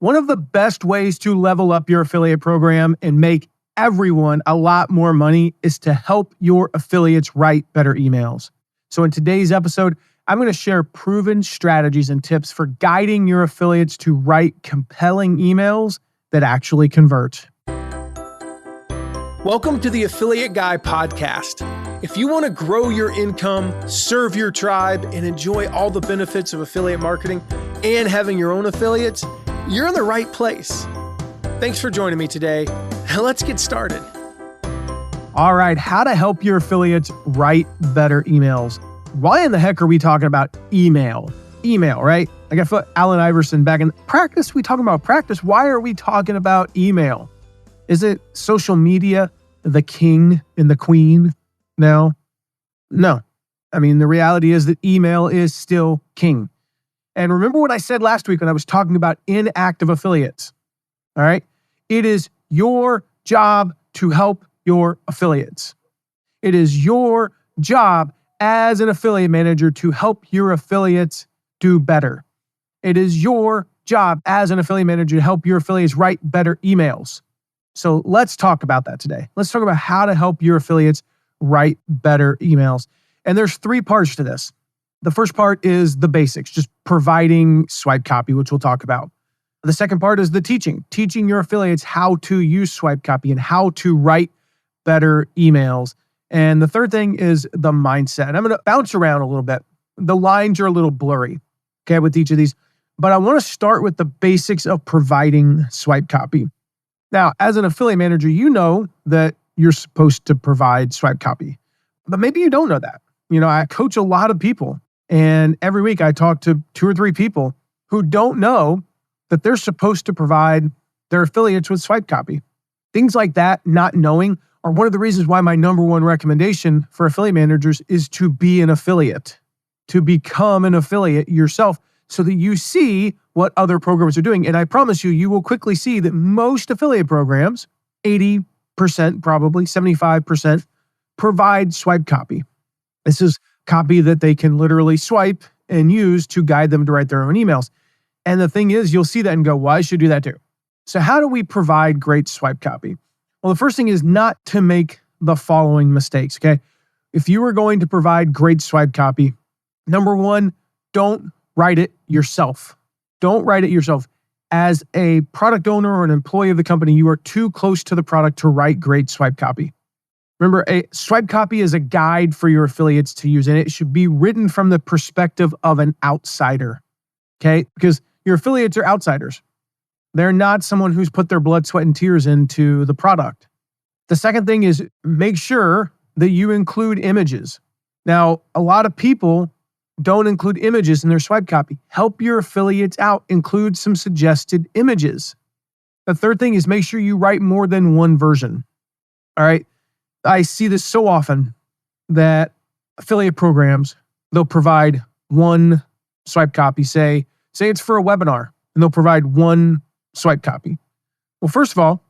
One of the best ways to level up your affiliate program and make everyone a lot more money is to help your affiliates write better emails. So in today's episode, I'm going to share proven strategies and tips for guiding your affiliates to write compelling emails that actually convert. Welcome to the Affiliate Guy podcast. If you want to grow your income, serve your tribe, and enjoy all the benefits of affiliate marketing and having your own affiliates, you're in the right place. Thanks for joining me today. Let's get started. All right, how to help your affiliates write better emails. Why in the heck are we talking about email? Email, right? Like I feel Allen Iverson back in practice. We talking about practice. Why are we talking about email? Is it social media, the king and the queen? No. I mean, the reality is that email is still king. And remember what I said last week when I was talking about inactive affiliates, all right? It is your job to help your affiliates. It is your job as an affiliate manager to help your affiliates do better. It is your job as an affiliate manager to help your affiliates write better emails. So let's talk about that today. Let's talk about how to help your affiliates write better emails. And there's three parts to this. The first part is the basics, just providing swipe copy, which we'll talk about. The second part is the teaching your affiliates how to use swipe copy and how to write better emails. And the third thing is the mindset. And I'm going to bounce around a little bit. The lines are a little blurry, okay, with each of these. But I want to start with the basics of providing swipe copy. Now, as an affiliate manager, you know that you're supposed to provide swipe copy, but maybe you don't know that. You know, I coach a lot of people, and every week I talk to 2 or 3 people who don't know that they're supposed to provide their affiliates with swipe copy. Things like that, not knowing, are one of the reasons why my number one recommendation for affiliate managers is to be an affiliate, to become an affiliate yourself so that you see what other programs are doing. And I promise you, you will quickly see that most affiliate programs, 80%, probably 75%, provide swipe copy. This is copy that they can literally swipe and use to guide them to write their own emails. And the thing is, you'll see that and go, well, I should do that too. So how do we provide great swipe copy? Well, the first thing is not to make the following mistakes, okay? If you are going to provide great swipe copy, number one, don't write it yourself. Don't write it yourself. As a product owner or an employee of the company, you are too close to the product to write great swipe copy. Remember, a swipe copy is a guide for your affiliates to use, and it should be written from the perspective of an outsider, okay? Because your affiliates are outsiders. They're not someone who's put their blood, sweat, and tears into the product. The second thing is make sure that you include images. Now, a lot of people don't include images in their swipe copy. Help your affiliates out. Include some suggested images. The third thing is make sure you write more than one version, all right? I see this so often that affiliate programs, they'll provide one swipe copy, say it's for a webinar, and they'll provide one swipe copy. Well, first of all,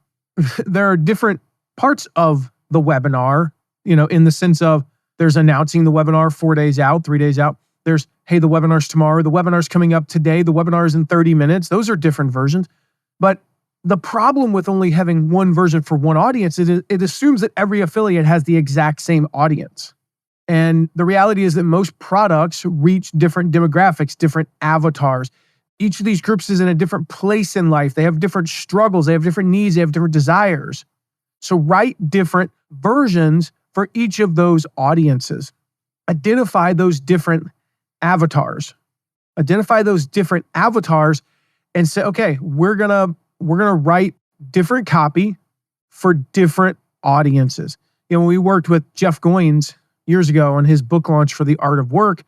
there are different parts of the webinar, in the sense of there's announcing the webinar 4 days out, 3 days out. There's, hey, the webinar's tomorrow, the webinar's coming up today, the webinar is in 30 minutes. Those are different versions. But the problem with only having one version for one audience is it assumes that every affiliate has the exact same audience. And the reality is that most products reach different demographics, different avatars. Each of these groups is in a different place in life. They have different struggles. They have different needs. They have different desires. So write different versions for each of those audiences. Identify those different avatars. Identify those different avatars and say, okay, we're gonna write different copy for different audiences. When we worked with Jeff Goins years ago on his book launch for The Art of Work,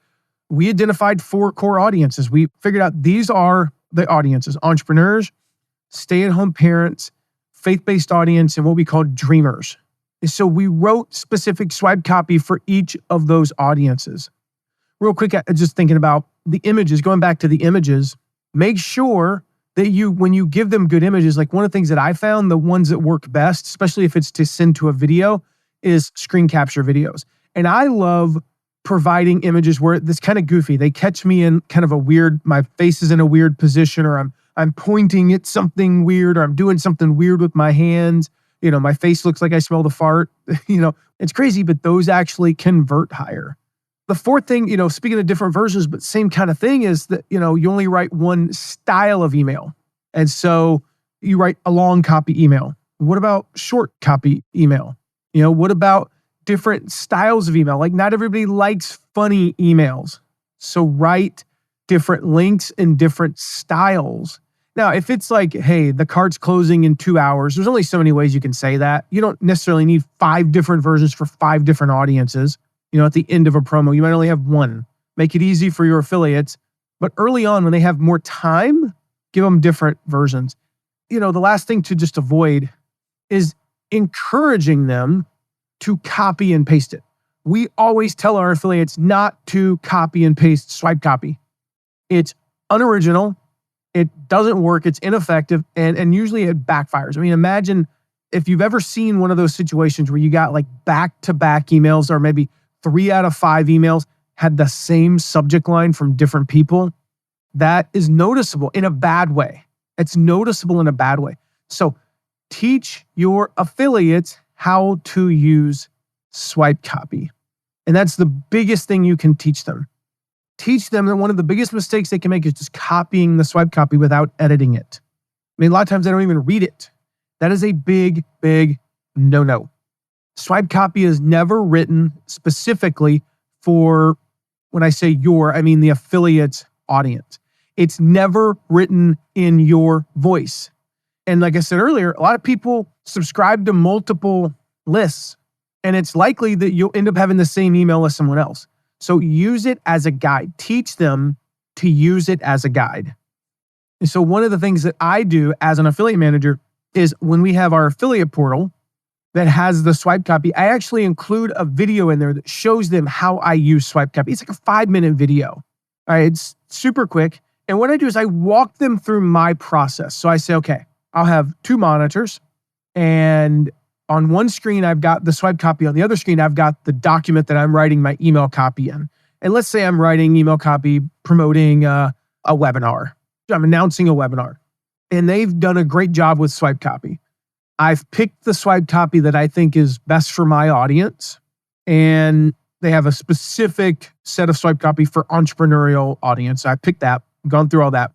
we identified 4 core audiences. We figured out these are the audiences: entrepreneurs, stay-at-home parents, faith-based audience, and what we call dreamers. And so we wrote specific swipe copy for each of those audiences. Real quick, just thinking about the images, going back to the images, make sure that when you give them good images, like one of the things that I found, the ones that work best, especially if it's to send to a video, is screen capture videos. And I love providing images where it's kind of goofy. They catch me in kind of my face is in a weird position, or I'm pointing at something weird or I'm doing something weird with my hands. My face looks like I smelled a fart. It's crazy, but those actually convert higher. The fourth thing, speaking of different versions, but same kind of thing is that, you only write one style of email. And so you write a long copy email. What about short copy email? What about different styles of email? Like not everybody likes funny emails. So write different links in different styles. Now, if it's like, hey, the card's closing in 2 hours, there's only so many ways you can say that. You don't necessarily need 5 different versions for 5 different audiences. At the end of a promo, you might only have one. Make it easy for your affiliates. But early on, when they have more time, give them different versions. The last thing to just avoid is encouraging them to copy and paste it. We always tell our affiliates not to copy and paste swipe copy. It's unoriginal. It doesn't work. It's ineffective. And usually it backfires. Imagine if you've ever seen one of those situations where you got like back-to-back emails or maybe 3 out of 5 emails had the same subject line from different people. That is noticeable in a bad way. It's noticeable in a bad way. So teach your affiliates how to use swipe copy. And that's the biggest thing you can teach them. Teach them that one of the biggest mistakes they can make is just copying the swipe copy without editing it. A lot of times they don't even read it. That is a big, big no-no. Swipe copy is never written specifically for, when I say the affiliate's audience. It's never written in your voice. And like I said earlier, a lot of people subscribe to multiple lists, and it's likely that you'll end up having the same email as someone else. So use it as a guide. Teach them to use it as a guide. And so one of the things that I do as an affiliate manager is when we have our affiliate portal that has the swipe copy, I actually include a video in there that shows them how I use swipe copy. It's like a 5-minute video. All right, it's super quick. And what I do is I walk them through my process. So I say, okay, I'll have 2 monitors, and on one screen, I've got the swipe copy. On the other screen, I've got the document that I'm writing my email copy in. And let's say I'm writing email copy promoting a webinar. I'm announcing a webinar. And they've done a great job with swipe copy. I've picked the swipe copy that I think is best for my audience. And they have a specific set of swipe copy for entrepreneurial audience. I picked that, gone through all that.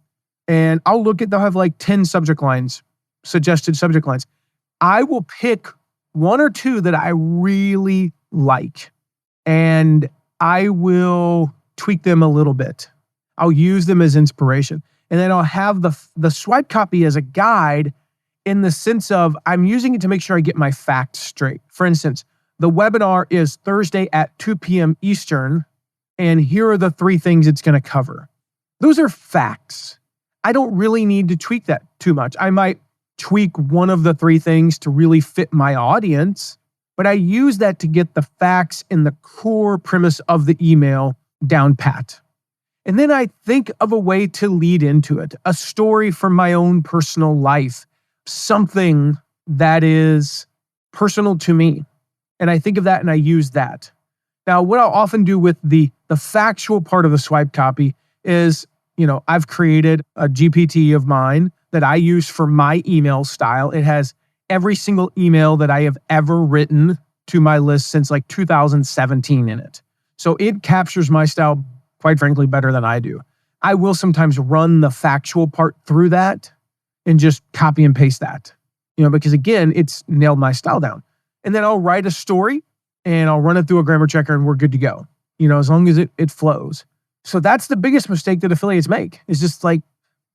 And I'll look at, they'll have like 10 subject lines, suggested subject lines. I will pick 1 or 2 that I really like, and I will tweak them a little bit. I'll use them as inspiration. And then I'll have the swipe copy as a guide in the sense of I'm using it to make sure I get my facts straight. For instance, the webinar is Thursday at 2 p.m. Eastern, and here are the 3 things it's going to cover. Those are facts. I don't really need to tweak that too much. I might tweak one of the 3 things to really fit my audience, but I use that to get the facts and the core premise of the email down pat. And then I think of a way to lead into it, a story from my own personal life, something that is personal to me. And I think of that and I use that. Now, what I'll often do with the factual part of the swipe copy is, I've created a GPT of mine that I use for my email style. It has every single email that I have ever written to my list since like 2017 in it. So it captures my style, quite frankly, better than I do. I will sometimes run the factual part through that and just copy and paste that, because again, it's nailed my style down. And then I'll write a story and I'll run it through a grammar checker and we're good to go, as long as it flows. So that's the biggest mistake that affiliates make, is just like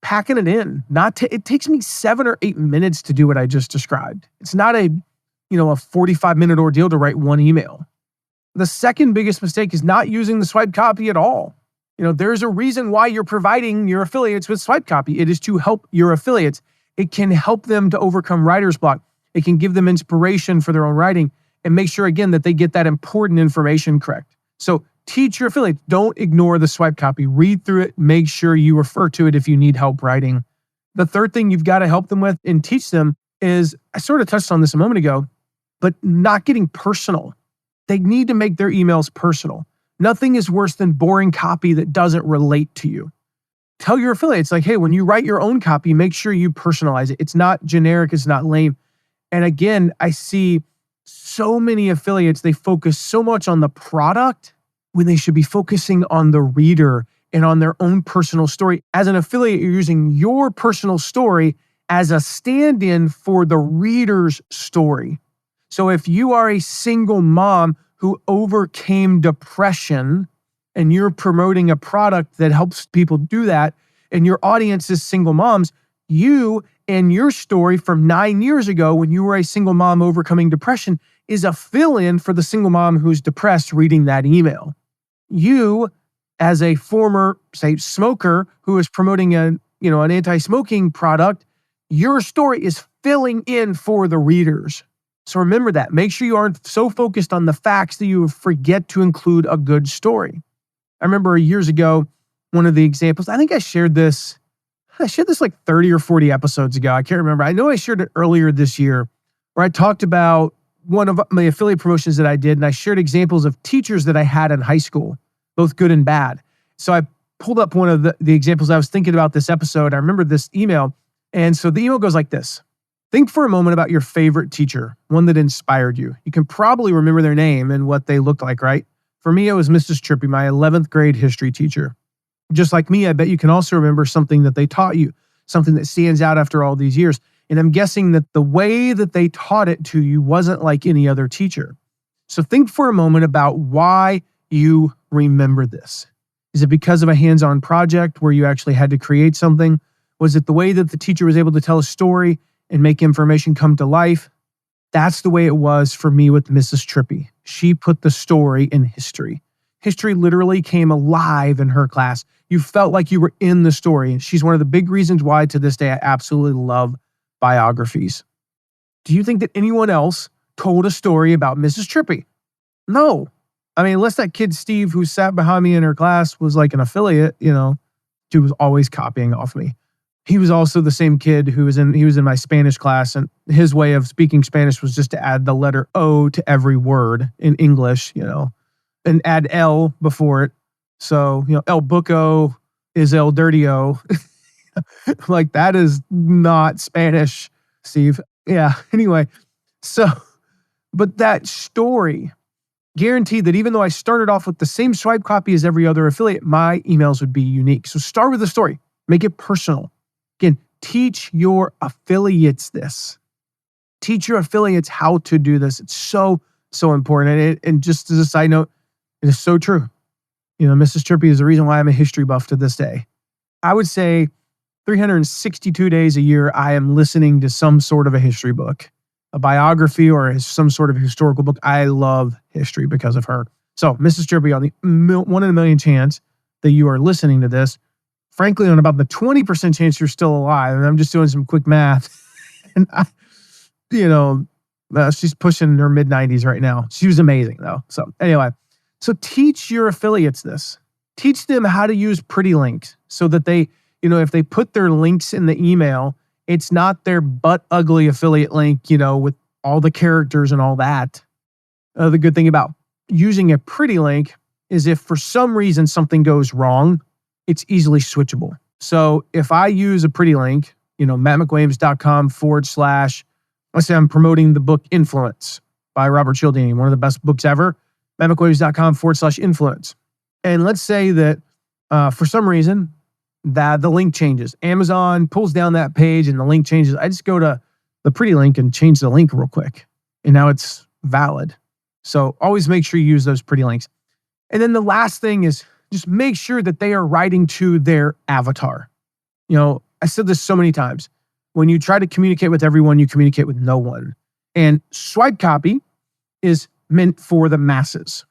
packing it in. It takes me 7 or 8 minutes to do what I just described. It's not a 45-minute ordeal to write one email. The second biggest mistake is not using the swipe copy at all. There's a reason why you're providing your affiliates with swipe copy. It is to help your affiliates. It can help them to overcome writer's block. It can give them inspiration for their own writing and make sure, again, that they get that important information correct. So teach your affiliates. Don't ignore the swipe copy. Read through it. Make sure you refer to it if you need help writing. The third thing you've got to help them with and teach them is, I sort of touched on this a moment ago, but not getting personal. They need to make their emails personal. Nothing is worse than boring copy that doesn't relate to you. tell your affiliates, like, hey, when you write your own copy, make sure you personalize it. It's not generic, it's not lame. And again, I see so many affiliates, they focus so much on the product when they should be focusing on the reader and on their own personal story. As an affiliate, you're using your personal story as a stand-in for the reader's story. So if you are a single mom who overcame depression and you're promoting a product that helps people do that, and your audience is single moms, you and your story from 9 years ago when you were a single mom overcoming depression is a fill-in for the single mom who's depressed reading that email. You, as a former, say, smoker who is promoting an anti-smoking product, your story is filling in for the readers. So remember that. Make sure you aren't so focused on the facts that you forget to include a good story. I remember years ago, one of the examples, I think I shared this like 30 or 40 episodes ago. I can't remember. I know I shared it earlier this year where I talked about one of my affiliate promotions that I did, and I shared examples of teachers that I had in high school, both good and bad. So I pulled up one of the examples. I was thinking about this episode. I remember this email. And so the email goes like this. Think for a moment about your favorite teacher, one that inspired you. You can probably remember their name and what they looked like, right? For me, it was Mrs. Trippy, my 11th grade history teacher. Just like me, I bet you can also remember something that they taught you, something that stands out after all these years. And I'm guessing that the way that they taught it to you wasn't like any other teacher. So think for a moment about why you remember this. Is it because of a hands-on project where you actually had to create something? Was it the way that the teacher was able to tell a story and make information come to life? That's the way it was for me with Mrs. Trippy. She put the story in history. History literally came alive in her class. You felt like you were in the story. And she's one of the big reasons why to this day I absolutely love biographies. Do you think that anyone else told a story about Mrs. Trippy? No. I mean, unless that kid Steve who sat behind me in her class was like an affiliate, she was always copying off me. He was also the same kid he was in my Spanish class, and his way of speaking Spanish was just to add the letter O to every word in English, and add L before it. So, El Buco is El Dirtio. Like, that is not Spanish, Steve. Yeah. Anyway, but that story guaranteed that even though I started off with the same swipe copy as every other affiliate, my emails would be unique. So start with the story, make it personal. Again, teach your affiliates this. Teach your affiliates how to do this. It's so, so important. And just as a side note, it is so true. Mrs. Trippy is the reason why I'm a history buff to this day. I would say 362 days a year, I am listening to some sort of a history book, a biography or some sort of historical book. I love history because of her. So Mrs. Trippy, on the 1 in a million chance that you are listening to this, frankly, on about the 20% chance you're still alive, and I'm just doing some quick math, and she's pushing her mid-90s right now. She was amazing, though. So anyway, so teach your affiliates this. Teach them how to use pretty links so that they, if they put their links in the email, it's not their butt ugly affiliate link, with all the characters and all that. The good thing about using a pretty link is if for some reason something goes wrong, it's easily switchable. So if I use a pretty link, mattmcwilliams.com / let's say I'm promoting the book Influence by Robert Cialdini, one of the best books ever, mattmcwilliams.com / influence. And let's say that for some reason that the link changes. Amazon pulls down that page and the link changes. I just go to the pretty link and change the link real quick. And now it's valid. So always make sure you use those pretty links. And then the last thing is just make sure that they are writing to their avatar. I said this so many times. When you try to communicate with everyone, you communicate with no one. And swipe copy is meant for the masses,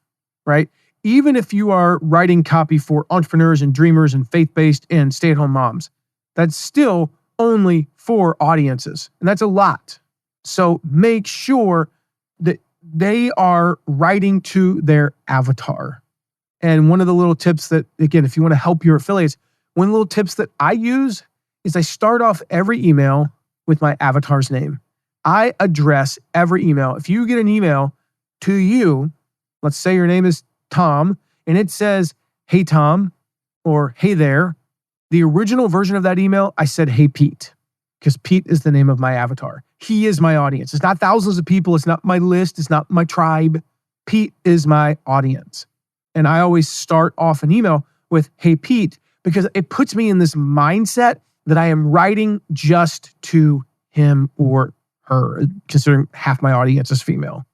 right? Even if you are writing copy for entrepreneurs and dreamers and faith-based and stay-at-home moms, that's still only for audiences. And that's a lot. So make sure that they are writing to their avatar. And one of the little tips that, again, if you want to help your affiliates, one of the little tips that I use is I start off every email with my avatar's name. I address every email. If you get an email to you, let's say your name is Tom, and it says, "Hey, Tom," or "Hey there," The original version of that email, I said, "Hey, Pete," because Pete is the name of my avatar. He is my audience. It's not thousands of people. It's not my list. It's not my tribe. Pete is my audience. And I always start off an email with, "Hey, Pete," because it puts me in this mindset that I am writing just to him or her, considering half my audience is female.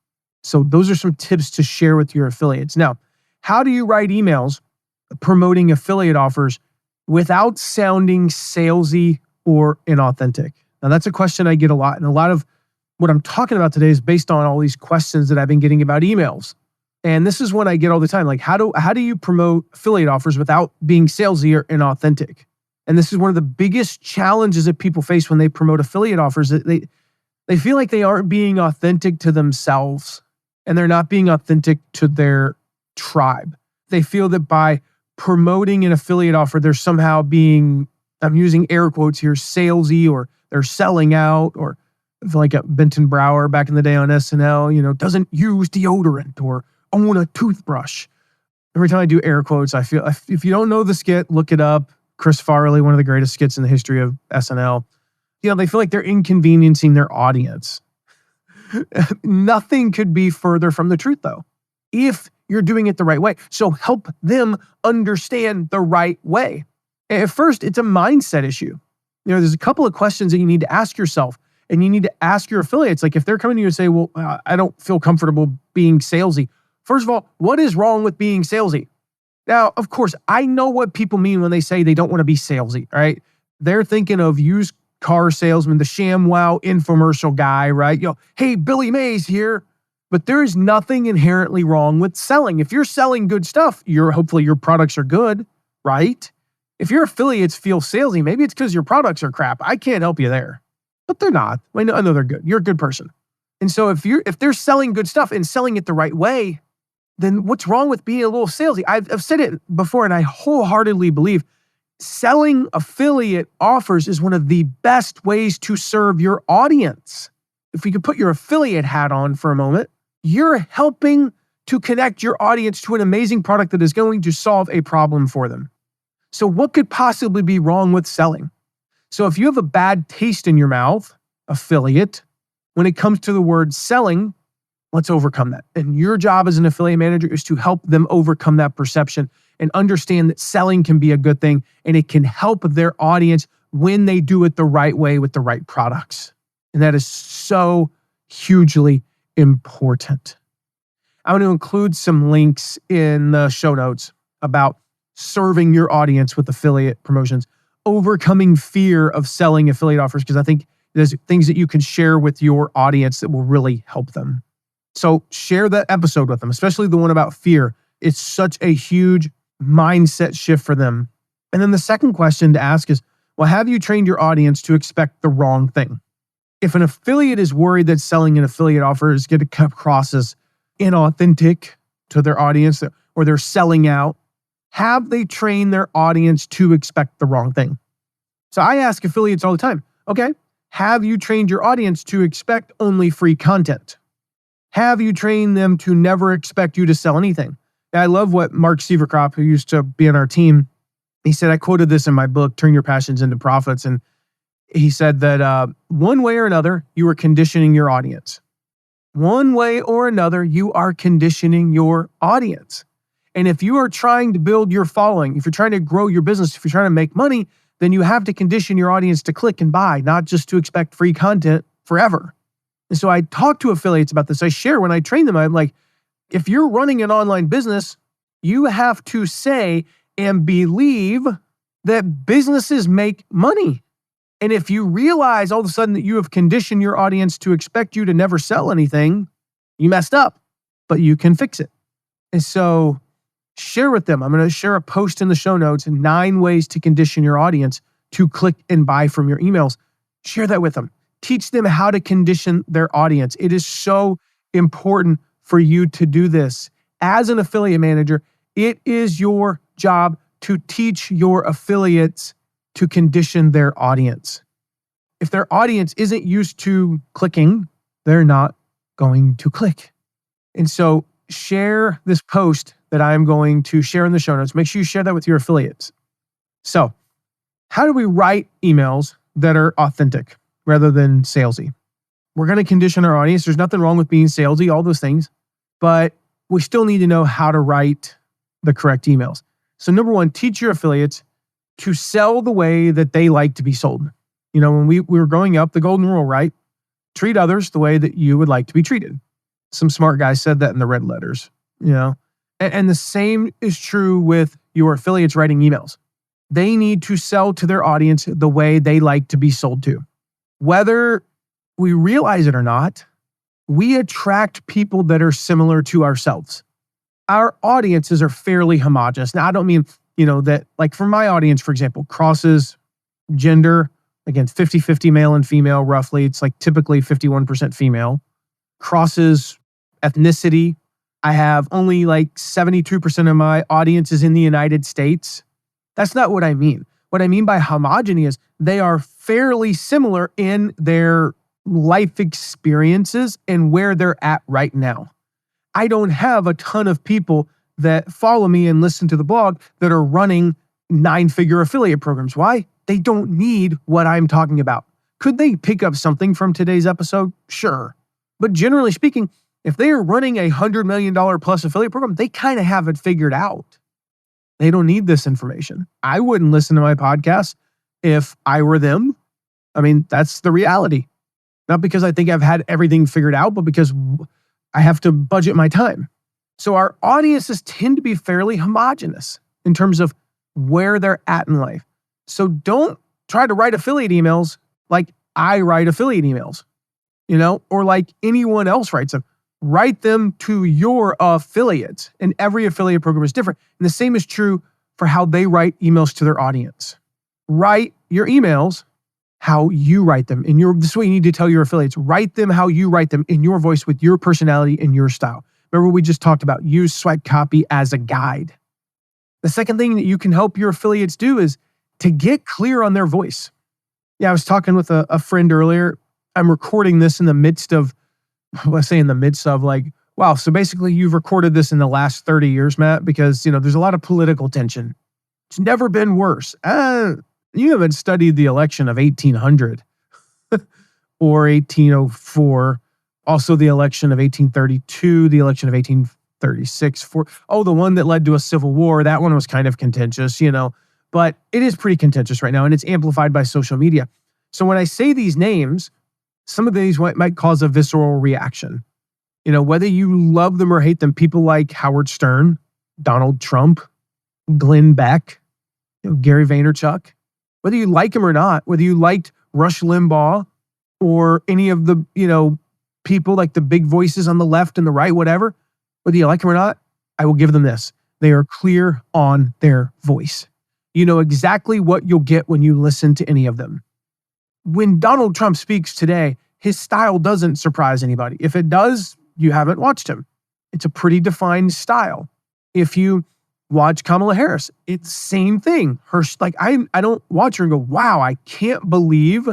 So those are some tips to share with your affiliates. Now, how do you write emails promoting affiliate offers without sounding salesy or inauthentic? Now, that's a question I get a lot. And a lot of what I'm talking about today is based on all these questions that I've been getting about emails. And this is one I get all the time. Like, how do you promote affiliate offers without being salesy or inauthentic? And this is one of the biggest challenges that people face when they promote affiliate offers. That they feel like they aren't being authentic to themselves, and they're not being authentic to their tribe. They feel that by promoting an affiliate offer, they're somehow being, I'm using air quotes here, salesy, or they're selling out, or like a Benton Brower back in the day on SNL, doesn't use deodorant or own a toothbrush. Every time I do air quotes, I feel, if you don't know the skit, look it up. Chris Farley, one of the greatest skits in the history of SNL. They feel like they're inconveniencing their audience. Nothing could be further from the truth, though, if you're doing it the right way. So help them understand the right way. At first, it's a mindset issue. There's a couple of questions that you need to ask yourself, and you need to ask your affiliates. Like if they're coming to you and say, "Well, I don't feel comfortable being salesy." First of all, what is wrong with being salesy? Now, of course, I know what people mean when they say they don't want to be salesy, right? They're thinking of used car salesman, the ShamWow infomercial guy, right? "Hey, Billy Mays here." But there is nothing inherently wrong with selling. If you're selling good stuff, hopefully your products are good, right? If your affiliates feel salesy, maybe it's because your products are crap. I can't help you there. But they're not. I know they're good. You're a good person. And so if they're selling good stuff and selling it the right way, then what's wrong with being a little salesy? I've said it before, and I wholeheartedly believe selling affiliate offers is one of the best ways to serve your audience. If you could put your affiliate hat on for a moment, you're helping to connect your audience to an amazing product that is going to solve a problem for them. So what could possibly be wrong with selling? So if you have a bad taste in your mouth, affiliate, when it comes to the word selling, let's overcome that. And your job as an affiliate manager is to help them overcome that perception and understand that selling can be a good thing, and it can help their audience when they do it the right way with the right products. And that is so hugely important. I'm going to include some links in the show notes about serving your audience with affiliate promotions, overcoming fear of selling affiliate offers, because I think there's things that you can share with your audience that will really help them. So share that episode with them, especially the one about fear. It's such a huge mindset shift for them. And then the second question to ask is, well, have you trained your audience to expect the wrong thing? If an affiliate is worried that selling an affiliate offer is going to come across as inauthentic to their audience, or they're selling out, have they trained their audience to expect the wrong thing? So I ask affiliates all the time, okay, have you trained your audience to expect only free content? Have you trained them to never expect you to sell anything? And I love what Mark Sieverkrop, who used to be on our team, he said, I quoted this in my book, Turn Your Passions into Profits. And he said that one way or another, you are conditioning your audience. One way or another, you are conditioning your audience. And if you are trying to build your following, if you're trying to grow your business, if you're trying to make money, then you have to condition your audience to click and buy, not just to expect free content forever. And so I talk to affiliates about this. I share when I train them, I'm like, if you're running an online business, you have to say and believe that businesses make money. And if you realize all of a sudden that you have conditioned your audience to expect you to never sell anything, you messed up, but you can fix it. And so share with them. I'm going to share a post in the show notes, 9 ways to condition your audience to click and buy from your emails. Share that with them. Teach them how to condition their audience. It is so important for you to do this. As an affiliate manager, it is your job to teach your affiliates to condition their audience. If their audience isn't used to clicking, they're not going to click. And so share this post that I'm going to share in the show notes. Make sure you share that with your affiliates. So How do we write emails that are authentic rather than salesy? We're going to condition our audience. There's nothing wrong with being salesy, all those things, but we still need to know how to write the correct emails. So number one, teach your affiliates to sell the way that they like to be sold. When we were growing up, the golden rule, right? Treat others the way that you would like to be treated. Some smart guy said that in the red letters, And the same is true with your affiliates writing emails. They need to sell to their audience the way they like to be sold to. Whether we realize it or not, we attract people that are similar to ourselves. Our audiences are fairly homogenous. Now, I don't mean, that like for my audience, for example, crosses gender, again, 50-50 male and female, roughly. It's like typically 51% female. Crosses ethnicity. I have only like 72% of my audience is in the United States. That's not what I mean. What I mean by homogeny is they are fairly similar in their life experiences and where they're at right now. I don't have a ton of people that follow me and listen to the blog that are running 9-figure affiliate programs. Why? They don't need what I'm talking about. Could they pick up something from today's episode? Sure. But generally speaking, if they are running a $100 million plus affiliate program, they kind of have it figured out. They don't need this information. I wouldn't listen to my podcast if I were them. I mean, that's the reality. Not because I think I've had everything figured out, but because I have to budget my time. So our audiences tend to be fairly homogenous in terms of where they're at in life. So don't try to write affiliate emails like I write affiliate emails, or like anyone else writes them. Write them to your affiliates, and every affiliate program is different. And the same is true for how they write emails to their audience. Write your emails how you write them. This is what you need to tell your affiliates. Write them how you write them in your voice with your personality and your style. Remember, we just talked about use Sweat Copy as a guide. The second thing that you can help your affiliates do is to get clear on their voice. Yeah, I was talking with a friend earlier. I'm recording this in the midst of, wow, so basically you've recorded this in the last 30 years, Matt, because, there's a lot of political tension. It's never been worse. You haven't studied the election of 1800 or 1804. Also the election of 1832, the election of 1836. The one that led to a civil war. That one was kind of contentious, but it is pretty contentious right now, and it's amplified by social media. So when I say these names, some of these might cause a visceral reaction. Whether you love them or hate them, people like Howard Stern, Donald Trump, Glenn Beck, Gary Vaynerchuk, whether you like him or not, whether you liked Rush Limbaugh or any of the, people like the big voices on the left and the right, whatever, whether you like him or not, I will give them this. They are clear on their voice. You know exactly what you'll get when you listen to any of them. When Donald Trump speaks today, his style doesn't surprise anybody. If it does, you haven't watched him. It's a pretty defined style. If you watch Kamala Harris, it's the same thing. I don't watch her and go, wow, I can't believe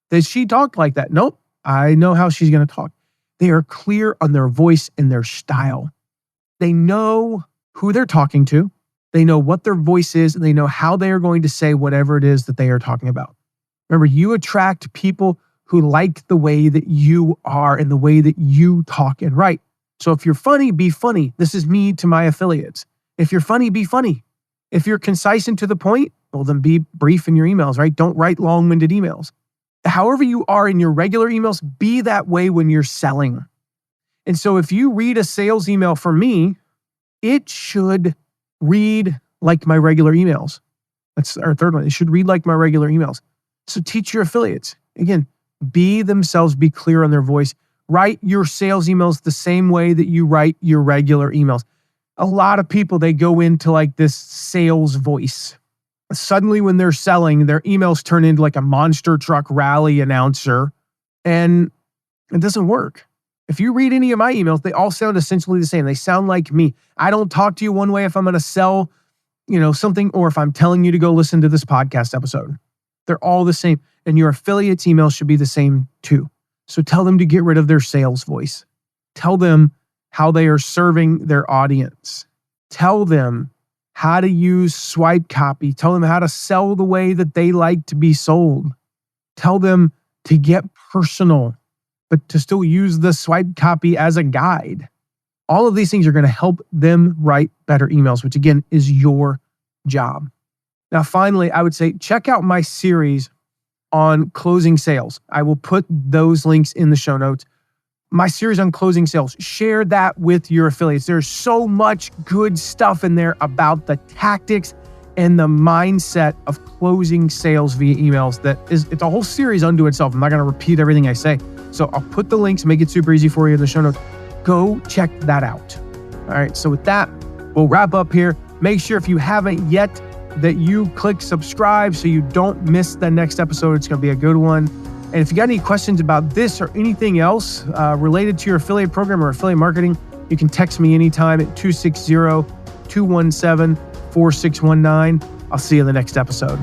that she talked like that. Nope, I know how she's going to talk. They are clear on their voice and their style. They know who they're talking to. They know what their voice is, and they know how they are going to say whatever it is that they are talking about. Remember, you attract people who like the way that you are and the way that you talk and write. So if you're funny, be funny. This is me to my affiliates. If you're funny, be funny. If you're concise and to the point, well, then be brief in your emails, right? Don't write long-winded emails. However you are in your regular emails, be that way when you're selling. And so if you read a sales email from me, it should read like my regular emails. That's our third one. It should read like my regular emails. So teach your affiliates. Again, be themselves, be clear on their voice. Write your sales emails the same way that you write your regular emails. A lot of people, they go into like this sales voice. Suddenly when they're selling, their emails turn into like a monster truck rally announcer, and it doesn't work. If you read any of my emails, they all sound essentially the same. They sound like me. I don't talk to you one way if I'm going to sell, something, or if I'm telling you to go listen to this podcast episode. They're all the same. And your affiliates' emails should be the same too. So tell them to get rid of their sales voice. Tell them how they are serving their audience. Tell them how to use swipe copy. Tell them how to sell the way that they like to be sold. Tell them to get personal, but to still use the swipe copy as a guide. All of these things are going to help them write better emails, which again is your job. Now, finally, I would say check out my series on closing sales. I will put those links in the show notes. My series on closing sales, share that with your affiliates. There's so much good stuff in there about the tactics and the mindset of closing sales via emails it's a whole series unto itself. I'm not going to repeat everything I say. So I'll put the links, make it super easy for you in the show notes. Go check that out. All right. So with that, we'll wrap up here. Make sure if you haven't yet that you click subscribe so you don't miss the next episode. It's going to be a good one. And if you got any questions about this or anything else related to your affiliate program or affiliate marketing, you can text me anytime at 260-217-4619. I'll see you in the next episode.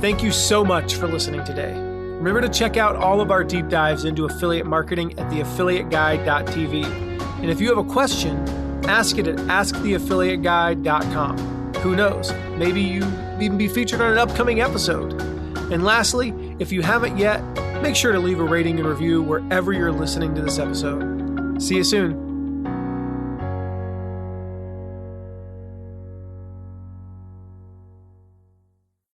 Thank you so much for listening today. Remember to check out all of our deep dives into affiliate marketing at theaffiliateguide.tv. And if you have a question, ask it at asktheaffiliateguide.com. Who knows? Maybe you even be featured on an upcoming episode. And lastly, if you haven't yet, make sure to leave a rating and review wherever you're listening to this episode. See you soon.